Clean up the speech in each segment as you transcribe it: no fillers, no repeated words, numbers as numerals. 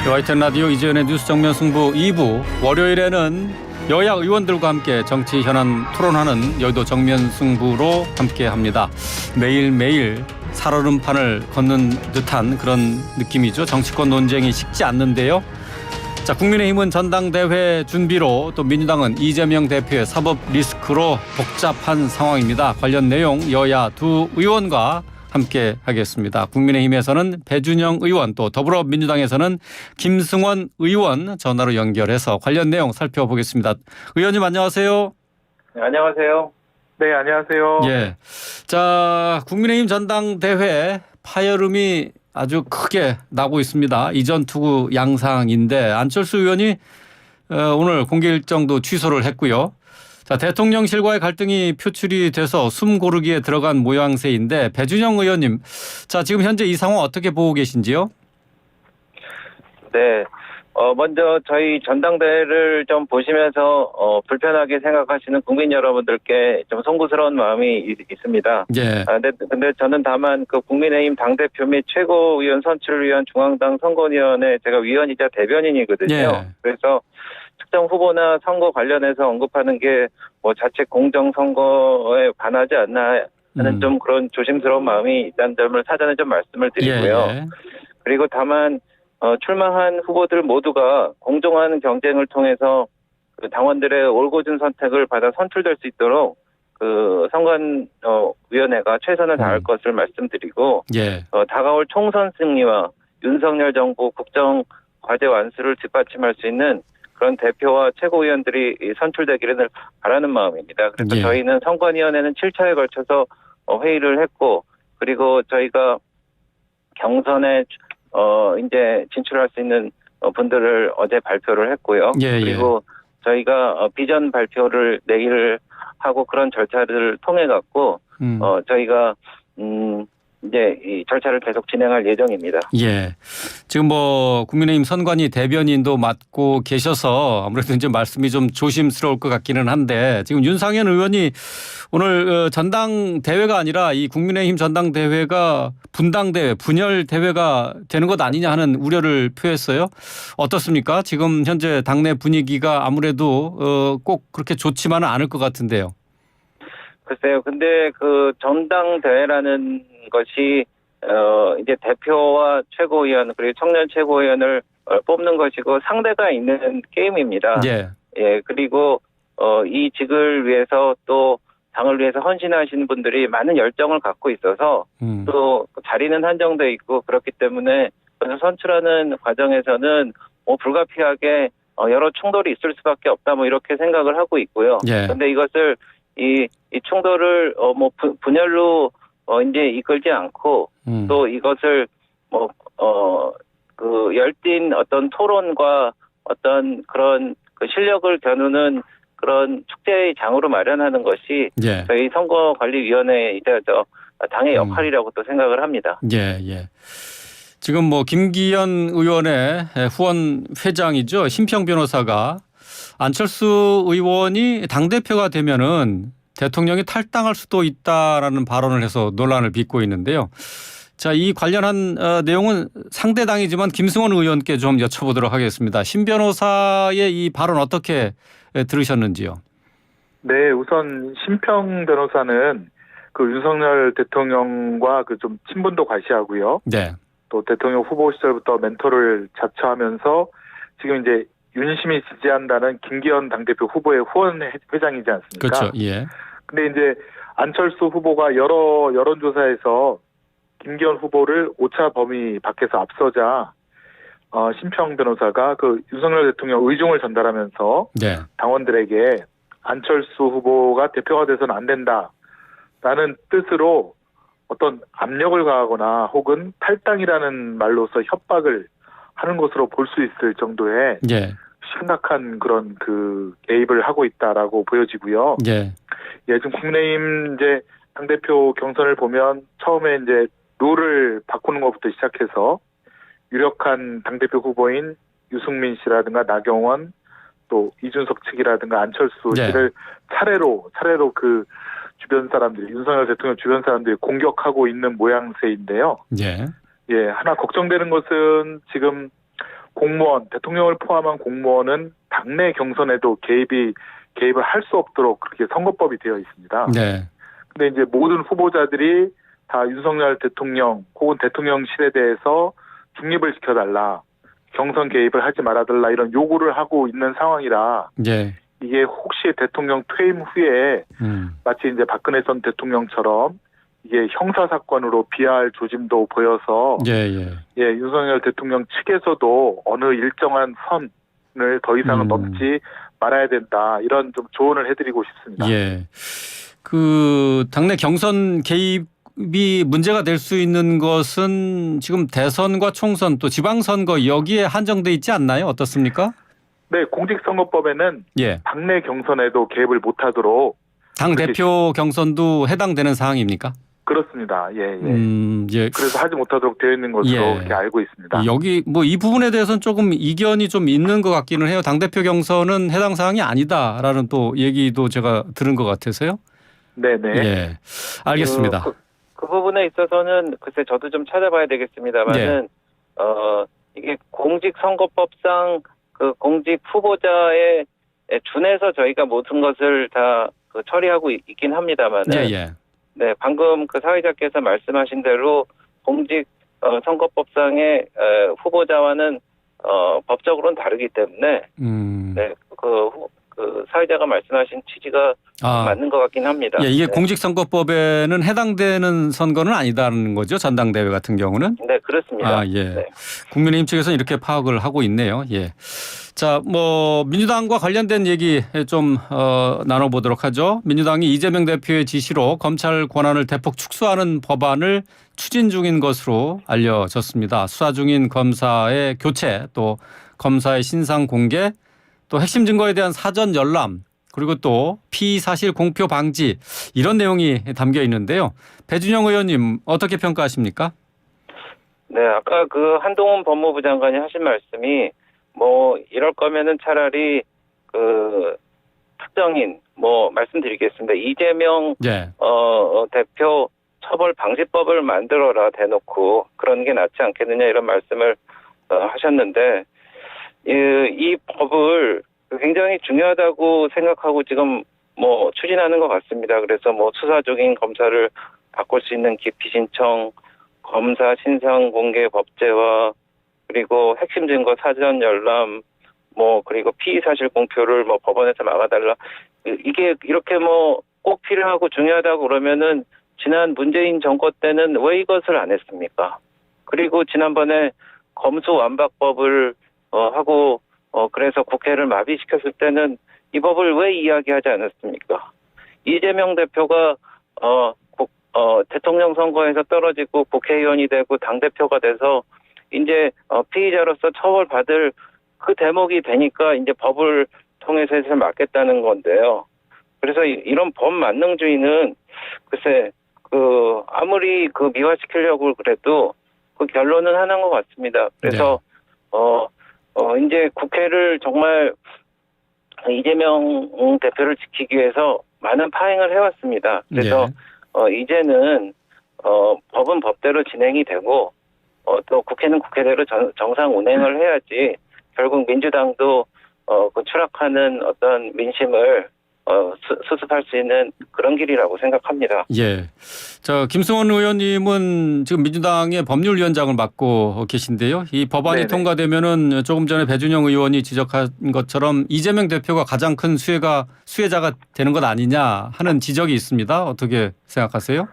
YTN 라디오 이재현의 뉴스 정면 승부 2부 월요일에는 여야 의원들과 함께 정치 현안 토론하는 여의도 정면 승부로 함께합니다. 매일매일 살얼음판을 걷는 듯한 그런 느낌이죠. 정치권 논쟁이 식지 않는데요. 자, 국민의힘은 전당대회 준비로 또 민주당은 이재명 대표의 사법 리스크로 복잡한 상황입니다. 관련 내용 여야 두 의원과 함께 하겠습니다. 국민의힘에서는 배준영 의원 또 더불어민주당에서는 김승원 의원 전화로 연결해서 관련 내용 살펴보겠습니다. 의원님 안녕하세요. 네, 안녕하세요. 네, 안녕하세요. 예. 자, 국민의힘 전당대회 파열음이 아주 크게 나고 있습니다. 이전 투구 양상인데 안철수 의원이 오늘 공개 일정도 취소를 했고요. 자, 대통령실과의 갈등이 표출이 돼서 숨 고르기에 들어간 모양새인데 배준영 의원님, 자 지금 현재 이 상황 어떻게 보고 계신지요? 네, 먼저 저희 전당대회를 좀 보시면서 불편하게 생각하시는 국민 여러분들께 좀 송구스러운 마음이 있습니다. 예. 근데 저는 다만 그 국민의힘 당대표 및 최고위원 선출을 위한 중앙당 선거위원회 제가 위원이자 대변인이거든요. 예. 그래서 특정 후보나 선거 관련해서 언급하는 게 뭐 자체 공정 선거에 반하지 않나 하는 좀 그런 조심스러운 마음이 있다는 점을 사전에 좀 말씀을 드리고요. 예. 그리고 다만 출마한 후보들 모두가 공정한 경쟁을 통해서 그 당원들의 올곧은 선택을 받아 선출될 수 있도록 그 선관위원회가 최선을 다할 것을 말씀드리고 예. 다가올 총선 승리와 윤석열 정부 국정 과제 완수를 뒷받침할 수 있는 그런 대표와 최고위원들이 선출되기를 바라는 마음입니다. 그래서 예. 저희는 선관위원회는 7차에 걸쳐서 회의를 했고, 그리고 저희가 경선에 이제 진출할 수 있는 분들을 어제 발표를 했고요. 예. 그리고 저희가 비전 발표를 내일 하고 그런 절차를 통해 갖고 저희가 이제 이 절차를 계속 진행할 예정입니다. 예. 지금 뭐 국민의힘 선관위 대변인도 맡고 계셔서 아무래도 이제 말씀이 좀 조심스러울 것 같기는 한데 지금 윤상현 의원이 오늘 전당대회가 아니라 이 국민의힘 전당대회가 분당대회, 분열대회가 되는 것 아니냐 하는 우려를 표했어요. 어떻습니까? 지금 현재 당내 분위기가 아무래도 꼭 그렇게 좋지만은 않을 것 같은데요. 글쎄요. 근데 그 전당대회라는 것이 이제 대표와 최고위원 그리고 청년 최고위원을 뽑는 것이고 상대가 있는 게임입니다. 예. 예. 그리고 이 직을 위해서 또 당을 위해서 헌신하시는 분들이 많은 열정을 갖고 있어서 또 자리는 한정돼 있고 그렇기 때문에 선출하는 과정에서는 불가피하게 여러 충돌이 있을 수밖에 없다 뭐 이렇게 생각을 하고 있고요. 예. 그런데 이것을 이 충돌을 분열로 이제 이끌지 않고 또 이것을 그 열띤 어떤 토론과 어떤 그런 그 실력을 겨누는 그런 축제의 장으로 마련하는 것이 예. 저희 선거관리위원회이자 당의 역할이라고 또 생각을 합니다. 예, 예. 지금 뭐 김기현 의원의 후원 회장이죠. 심평 변호사가 안철수 의원이 당대표가 되면은 대통령이 탈당할 수도 있다라는 발언을 해서 논란을 빚고 있는데요. 자, 이 관련한 내용은 상대 당이지만 김승원 의원께 좀 여쭤보도록 하겠습니다. 심 변호사의 이 발언 어떻게 들으셨는지요? 네, 우선 심평 변호사는 그 윤석열 대통령과 그 좀 친분도 과시하고요. 네. 또 대통령 후보 시절부터 멘토를 자처하면서 지금 이제 윤심이 지지한다는 김기현 당대표 후보의 후원 회장이지 않습니까? 그렇죠. 예. 근데 이제 안철수 후보가 여러 여론조사에서 김기현 후보를 오차 범위 밖에서 앞서자 심평 변호사가 그 윤석열 대통령 의중을 전달하면서 네. 당원들에게 안철수 후보가 대표가 돼서는 안 된다라는 뜻으로 어떤 압력을 가하거나 혹은 탈당이라는 말로서 협박을 하는 것으로 볼 수 있을 정도의 예. 심각한 그런 그 개입을 하고 있다라고 보여지고요. 예. 예, 지금 국민의힘 이제 당대표 경선을 보면 처음에 이제 룰을 바꾸는 것부터 시작해서 유력한 당대표 후보인 유승민 씨라든가 나경원 또 이준석 측이라든가 안철수 씨를 차례로 그 주변 사람들이 윤석열 대통령 주변 사람들이 공격하고 있는 모양새인데요. 예. 예, 하나 걱정되는 것은 지금 공무원, 대통령을 포함한 공무원은 당내 경선에도 개입을 할 수 없도록 그렇게 선거법이 되어 있습니다. 네. 근데 이제 모든 후보자들이 다 윤석열 대통령 혹은 대통령실에 대해서 중립을 지켜달라, 경선 개입을 하지 말아달라 이런 요구를 하고 있는 상황이라 예. 이게 혹시 대통령 퇴임 후에 마치 이제 박근혜 전 대통령처럼 이게 형사 사건으로 비할 조짐도 보여서 윤석열 대통령 측에서도 어느 일정한 선을 더 이상은 넘지 말아야 된다 이런 좀 조언을 해드리고 싶습니다. 예. 그 당내 경선 개입이 문제가 될 수 있는 것은 지금 대선과 총선 또 지방선거 여기에 한정돼 있지 않나요? 어떻습니까? 네, 공직선거법에는 예. 당내 경선에도 개입을 못하도록 당 대표 경선도 해당되는 사항입니까? 그렇습니다. 예. 예. 그래서 하지 못하도록 되어 있는 것으로 그렇게 알고 있습니다. 여기 뭐 이 부분에 대해서는 조금 이견이 좀 있는 것 같기는 해요. 당 대표 경선은 해당 사항이 아니다라는 또 얘기도 제가 들은 것 같아서요. 네네. 예. 알겠습니다. 그 부분에 있어서는 글쎄 저도 좀 찾아봐야 되겠습니다만은 이게 공직선거법상 그 공직 후보자에 준해서 저희가 모든 것을 다 처리하고 있긴 합니다만은 네, 방금 그 사회자께서 말씀하신 대로 공직 선거법상의 후보자와는 법적으로는 다르기 때문에 네, 그 사회자가 말씀하신 취지가 맞는 것 같긴 합니다. 예, 이게 공직선거법에는 해당되는 선거는 아니다는 거죠. 전당대회 같은 경우는. 네, 그렇습니다. 네. 국민의힘 측에서는 이렇게 파악을 하고 있네요. 예. 자, 뭐 민주당과 관련된 얘기 좀 나눠보도록 하죠. 민주당이 이재명 대표의 지시로 검찰 권한을 대폭 축소하는 법안을 추진 중인 것으로 알려졌습니다. 수사 중인 검사의 교체, 또 검사의 신상 공개, 또 핵심 증거에 대한 사전 열람, 그리고 또 피의 사실 공표 방지 이런 내용이 담겨 있는데요. 배준영 의원님 어떻게 평가하십니까? 네, 아까 그 한동훈 법무부 장관이 하신 말씀이 뭐 이럴 거면은 차라리 그 특정인 말씀드리겠습니다. 이재명 대표 처벌 방지법을 만들어라 대놓고 그런 게 낫지 않겠느냐 이런 말씀을 하셨는데 이 법을 굉장히 중요하다고 생각하고 지금 추진하는 것 같습니다. 그래서 수사 중인 검사를 바꿀 수 있는 기피 신청, 검사 신상 공개 법제화, 그리고 핵심 증거 사전 열람, 그리고 피의 사실 공표를 법원에서 막아달라. 이게 이렇게 꼭 필요하고 중요하다고 그러면은 지난 문재인 정권 때는 왜 이것을 안 했습니까? 그리고 지난번에 검수완박법을 하고 그래서 국회를 마비시켰을 때는 이 법을 왜 이야기하지 않았습니까? 이재명 대표가 대통령 선거에서 떨어지고 국회의원이 되고 당대표가 돼서 이제 피의자로서 처벌받을 그 대목이 되니까 이제 법을 통해서 해서 막겠다는 건데요. 그래서 이런 법 만능주의는 글쎄 아무리 미화시키려고 그래도 그 결론은 하나인 것 같습니다. 그래서 이제 국회를 정말 이재명 대표를 지키기 위해서 많은 파행을 해왔습니다. 그래서 이제는 법은 법대로 진행이 되고 또 국회는 국회대로 정상 운행을 해야지 결국 민주당도 추락하는 어떤 민심을 수습할 수 있는 그런 길이라고 생각합니다. 예. 자, 김승원 의원님은 지금 민주당의 법률위원장을 맡고 계신데요. 이 법안이 통과되면은 조금 전에 배준영 의원이 지적한 것처럼 이재명 대표가 가장 큰 수혜자가 되는 것 아니냐 하는 지적이 있습니다. 어떻게 생각하세요?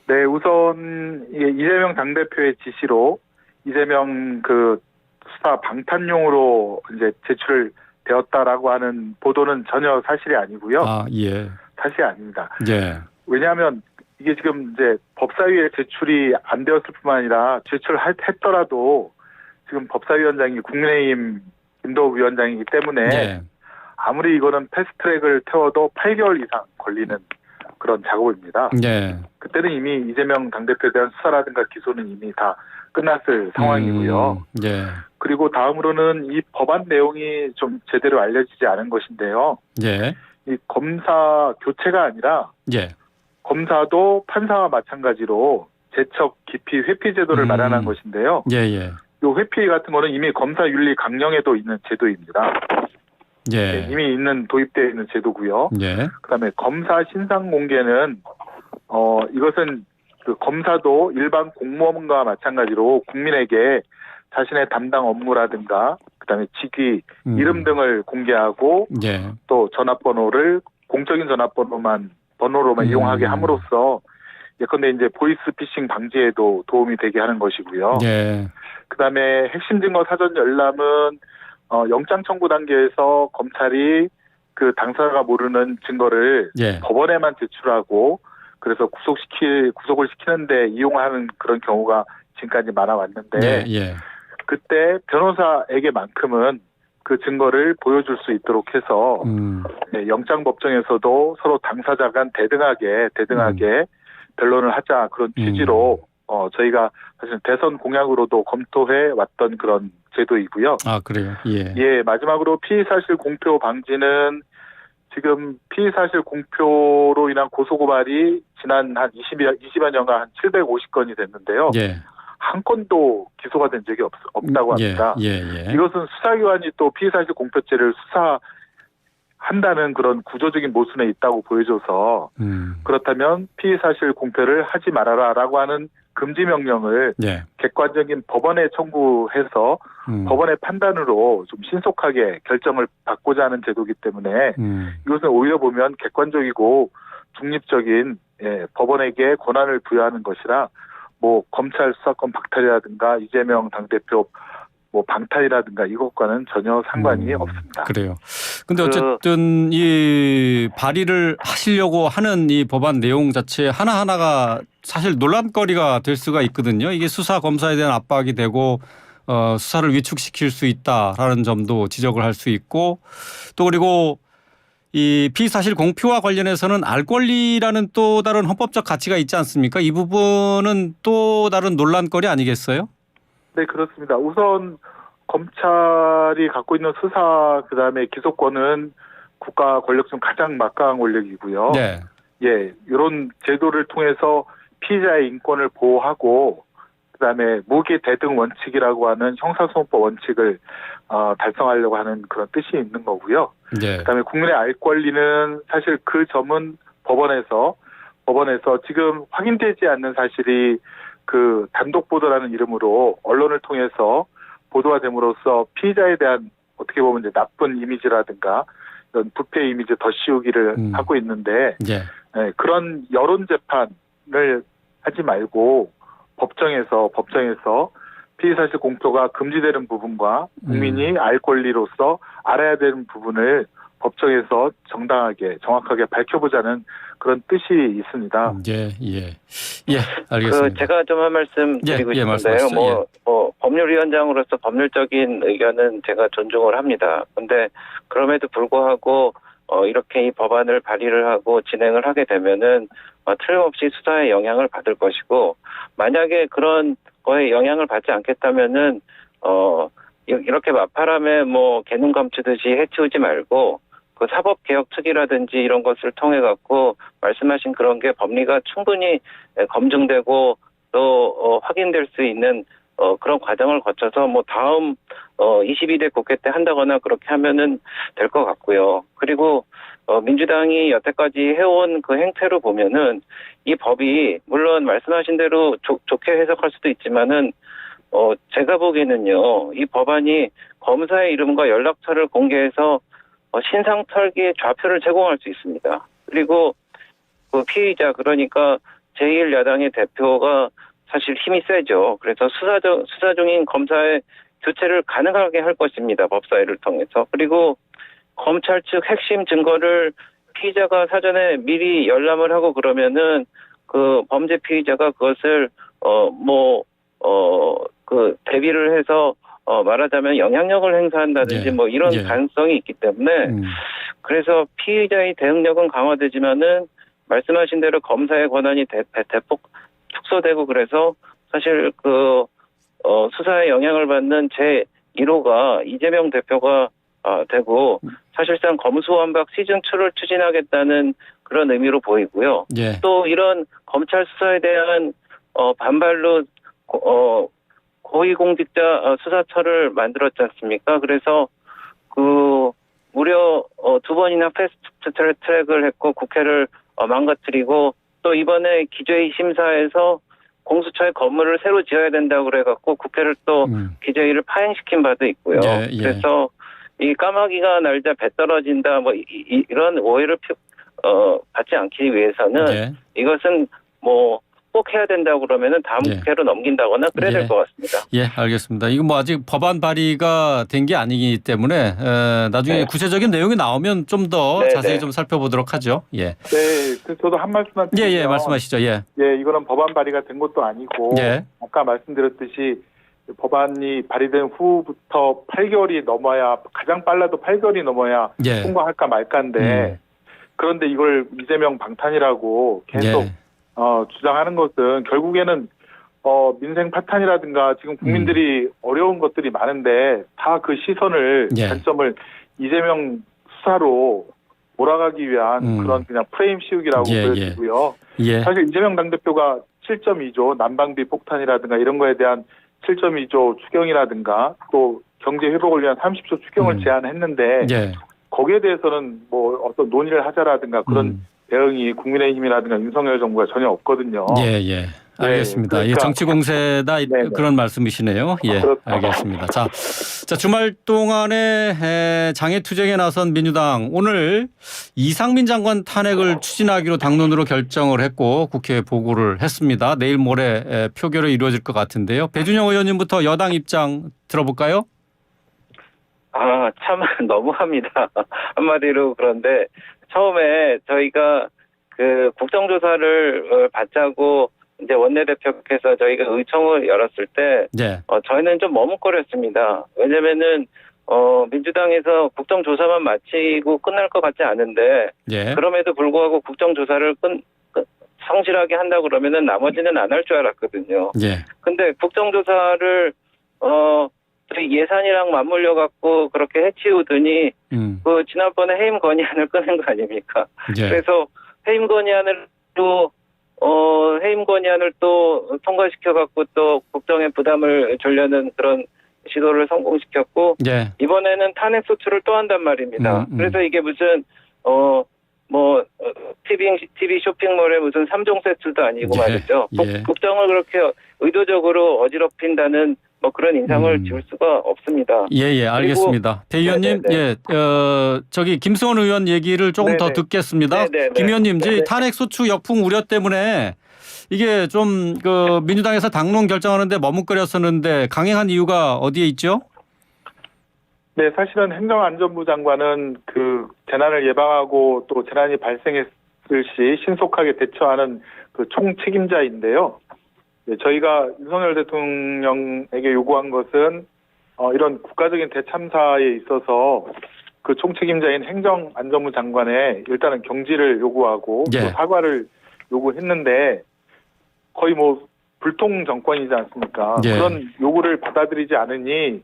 네, 우선 이재명 당대표의 지시로 이재명 수사 방탄용으로 이제 제출되었다라고 하는 보도는 전혀 사실이 아니고요. 사실이 아닙니다. 왜냐하면 이게 지금 이제 법사위에 제출이 안 되었을 뿐만 아니라 제출했더라도 지금 법사위원장이 국민의힘 김도우 위원장이기 때문에 아무리 이거는 패스트트랙을 태워도 8개월 이상 걸리는 그런 작업입니다. 그때는 이미 이재명 당대표에 대한 수사라든가 기소는 이미 다 끝났을 상황이고요. 그리고 다음으로는 이 법안 내용이 좀 제대로 알려지지 않은 것인데요. 이 검사 교체가 아니라 검사도 판사와 마찬가지로 제척 기피 회피 제도를 마련한 것인데요. 요 회피 같은 거는 이미 검사 윤리 강령에도 있는 제도입니다. 예. 네, 이미 있는 도입되어 있는 제도고요. 예. 그다음에 검사 신상 공개는 이것은 그 검사도 일반 공무원과 마찬가지로 국민에게 자신의 담당 업무라든가 그다음에 직위, 이름 등을 공개하고 예. 또 전화번호를 공적인 전화번호로만 이용하게 함으로써 예컨대 이제 보이스피싱 방지에도 도움이 되게 하는 것이고요. 예. 그다음에 핵심 증거 사전 열람은 영장 청구 단계에서 검찰이 그 당사자가 모르는 증거를 예. 법원에만 제출하고 그래서 구속을 시키는데 이용하는 그런 경우가 지금까지 많아 왔는데 예. 예. 그때 변호사에게만큼은 그 증거를 보여줄 수 있도록 해서 영장 법정에서도 서로 당사자 간 대등하게 변론을 하자 그런 취지로 저희가 사실 대선 공약으로도 검토해 왔던 그런 제도이고요. 아, 그래요. 예. 예, 마지막으로 피의사실 공표 방지는 지금 피의사실 공표로 인한 고소고발이 지난 한 20여 년간 한 750건이 됐는데요. 예. 한 건도 기소가 된 적이 없다고 합니다. 예. 예. 이것은 수사기관이 또 피의사실 공표죄를 수사한다는 그런 구조적인 모순에 있다고 보여줘서 그렇다면 피의사실 공표를 하지 말아라라고 하는 금지 명령을 예. 객관적인 법원에 청구해서 법원의 판단으로 좀 신속하게 결정을 받고자 하는 제도이기 때문에 이것은 오히려 보면 객관적이고 중립적인 법원에게 권한을 부여하는 것이라 뭐 검찰 수사권 박탈이라든가 이재명 당대표 뭐 방탄이라든가 이것과는 전혀 상관이 없습니다. 그래요. 근데 어쨌든 이 발의를 하시려고 하는 이 법안 내용 자체 하나하나가 사실 논란거리가 될 수가 있거든요. 이게 수사 검사에 대한 압박이 되고 수사를 위축시킬 수 있다라는 점도 지적을 할 수 있고 또 그리고 이 피의사실 공표와 관련해서는 알 권리라는 또 다른 헌법적 가치가 있지 않습니까? 이 부분은 또 다른 논란거리 아니겠어요? 네, 그렇습니다. 우선 검찰이 갖고 있는 수사 그다음에 기소권은 국가 권력 중 가장 막강한 권력이고요. 네. 예, 이런 제도를 통해서 피의자의 인권을 보호하고 그다음에 무기 대등 원칙이라고 하는 형사소송법 원칙을 달성하려고 하는 그런 뜻이 있는 거고요. 네. 그다음에 국민의 알 권리는 사실 그 점은 법원에서 지금 확인되지 않는 사실이 그 단독 보도라는 이름으로 언론을 통해서 보도가 됨으로써 피의자에 대한 어떻게 보면 이제 나쁜 이미지라든가 이런 부패 이미지 더 씌우기를 하고 있는데 그런 여론 재판을 하지 말고 법정에서 피의사실 공표가 금지되는 부분과 국민이 알 권리로서 알아야 되는 부분을 법정에서 정확하게 밝혀보자는 그런 뜻이 있습니다. 예, 알겠습니다. 제가 좀 한 말씀 드리고 싶은데요. 법률위원장으로서 법률적인 의견은 제가 존중을 합니다. 그런데 그럼에도 불구하고 이렇게 이 법안을 발의를 하고 진행을 하게 되면은 틀림없이 수사에 영향을 받을 것이고 만약에 그런 거에 영향을 받지 않겠다면은 이렇게 마파람에 뭐 개눈 감추듯이 해치우지 말고 그 사법개혁특위라든지 이런 것을 통해 갖고 말씀하신 그런 게 법리가 충분히 검증되고 또 확인될 수 있는 그런 과정을 거쳐서 뭐 다음 22대 국회 때 한다거나 그렇게 하면은 될 것 같고요. 그리고 민주당이 여태까지 해온 그 행태로 보면은 이 법이 물론 말씀하신 대로 좋게 해석할 수도 있지만은 제가 보기에는요 이 법안이 검사의 이름과 연락처를 공개해서 신상 털기의 좌표를 제공할 수 있습니다. 그리고 그 피의자 그러니까 제1야당의 대표가 사실 힘이 세죠. 그래서 수사 중인 검사의 교체를 가능하게 할 것입니다. 법사위를 통해서. 그리고 검찰 측 핵심 증거를 피의자가 사전에 미리 열람을 하고 그러면은 그 범죄 피의자가 그것을 대비를 해서 말하자면 영향력을 행사한다든지 뭐 이런 가능성이 있기 때문에 그래서 피의자의 대응력은 강화되지만은 말씀하신 대로 검사의 권한이 대폭 축소되고 그래서 사실 그 수사에 영향을 받는 제1호가 이재명 대표가 되고 사실상 검수완박 시즌2를 추진하겠다는 그런 의미로 보이고요. 또 이런 검찰 수사에 대한 반발로 고위공직자 수사처를 만들었지 않습니까? 그래서 그 무려 2번이나 패스트 트랙을 했고 국회를 망가뜨리고 또 이번에 기재위 심사에서 공수처의 건물을 새로 지어야 된다고 그래갖고 국회를 또 기재위를 파행시킨 바도 있고요. 예, 예. 그래서 이 까마귀가 날자 배 떨어진다 뭐 이런 오해를 받지 않기 위해서는 예. 이것은 뭐 꼭 해야 된다고 그러면은 다음 예. 국회로 넘긴다거나 그래야 예. 될 것 같습니다. 예, 알겠습니다. 이거 뭐 아직 법안 발의가 된 게 아니기 때문에 나중에 네. 구체적인 내용이 나오면 좀 더 네, 자세히 네. 좀 살펴보도록 하죠. 예. 네, 그래서 저도 한 말씀만 예, 드리면 예, 말씀하시죠. 예. 예, 이거는 법안 발의가 된 것도 아니고 예. 아까 말씀드렸듯이 법안이 발의된 후부터 8개월이 넘어야 가장 빨라도 8개월이 넘어야 예. 통과할까 말까인데 그런데 이걸 이재명 방탄이라고 계속 예. 주장하는 것은 결국에는 민생 파탄이라든가 지금 국민들이 어려운 것들이 많은데 다 그 시선을 예. 관점을 이재명 수사로 몰아가기 위한 그런 그냥 프레임 씌우기라고 예, 보여지고요. 예. 사실 이재명 당대표가 7.2조 난방비 폭탄이라든가 이런 거에 대한 7.2조 추경이라든가 또 경제 회복을 위한 30조 추경을 제안했는데 예. 거기에 대해서는 뭐 어떤 논의를 하자라든가 그런 대응이 국민의힘이라든가 윤석열 정부가 전혀 없거든요. 예, 예. 알겠습니다. 네, 이게 그러니까- 정치 공세다 네네. 그런 말씀이시네요. 예, 그렇죠. 알겠습니다. 자, 주말 동안에 장애 투쟁에 나선 민주당 오늘 이상민 장관 탄핵을 추진하기로 당론으로 결정을 했고 국회에 보고를 했습니다. 내일 모레 표결이 이루어질 것 같은데요. 배준영 의원님부터 여당 입장 들어볼까요? 참 너무합니다. 한마디로 그런데 처음에 저희가 그 국정조사를 받자고 이제 원내대표께서 저희가 의총을 열었을 때 예. 저희는 좀 머뭇거렸습니다. 왜냐면은 민주당에서 국정조사만 마치고 끝날 것 같지 않은데 예. 그럼에도 불구하고 국정조사를 성실하게 한다 그러면은 나머지는 안 할 줄 알았거든요. 예. 근데 국정조사를 저희 예산이랑 맞물려 갖고 그렇게 해치우더니 그 지난번에 해임 건의안을 꺼낸 거 아닙니까? 예. 그래서 해임 건의안을 또 통과시켜 갖고 또 국정에 부담을 주려는 그런 시도를 성공시켰고 예. 이번에는 탄핵 소추를 또 한단 말입니다. 그래서 이게 무슨 TV 쇼핑몰에 무슨 3종 세트도 아니고 예. 말이죠. 예. 국정을 그렇게 의도적으로 어지럽힌다는 뭐 그런 인상을 지울 수가 없습니다. 예, 알겠습니다. 배 의원님, 네네네. 저기 김승원 의원 얘기를 조금 더 네네. 듣겠습니다. 네네네. 김 의원님, 이제 네네. 탄핵 소추 역풍 우려 때문에 이게 좀 그 민주당에서 당론 결정하는데 머뭇거렸었는데 강행한 이유가 어디에 있죠? 네, 사실은 행정안전부 장관은 그 재난을 예방하고 또 재난이 발생했을 시 신속하게 대처하는 그 총책임자인데요. 네, 저희가 윤석열 대통령에게 요구한 것은 이런 국가적인 대참사에 있어서 그 총책임자인 행정안전부 장관에 일단은 경질을 요구하고 예. 또 사과를 요구했는데 거의 뭐 불통 정권이지 않습니까? 예. 그런 요구를 받아들이지 않으니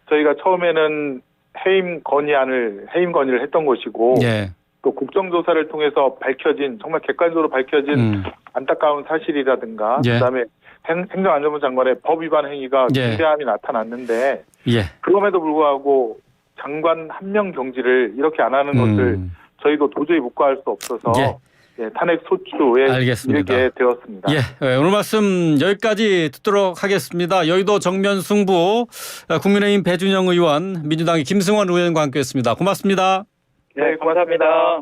저희가 처음에는 해임 건의를 했던 것이고 예. 또 국정조사를 통해서 밝혀진 정말 객관적으로 밝혀진 안타까운 사실이라든가 예. 그다음에 행정안전부 장관의 법 위반 행위가 예. 중대함이 나타났는데 예. 그럼에도 불구하고 장관 한 명 경질을 이렇게 안 하는 것을 저희도 도저히 묵과할 수 없어서 탄핵 소추에 알겠습니다. 이르게 되었습니다. 예, 오늘 말씀 여기까지 듣도록 하겠습니다. 여의도 정면 승부 국민의힘 배준영 의원, 민주당의 김승원 의원과 함께했습니다. 고맙습니다. 네, 감사합니다.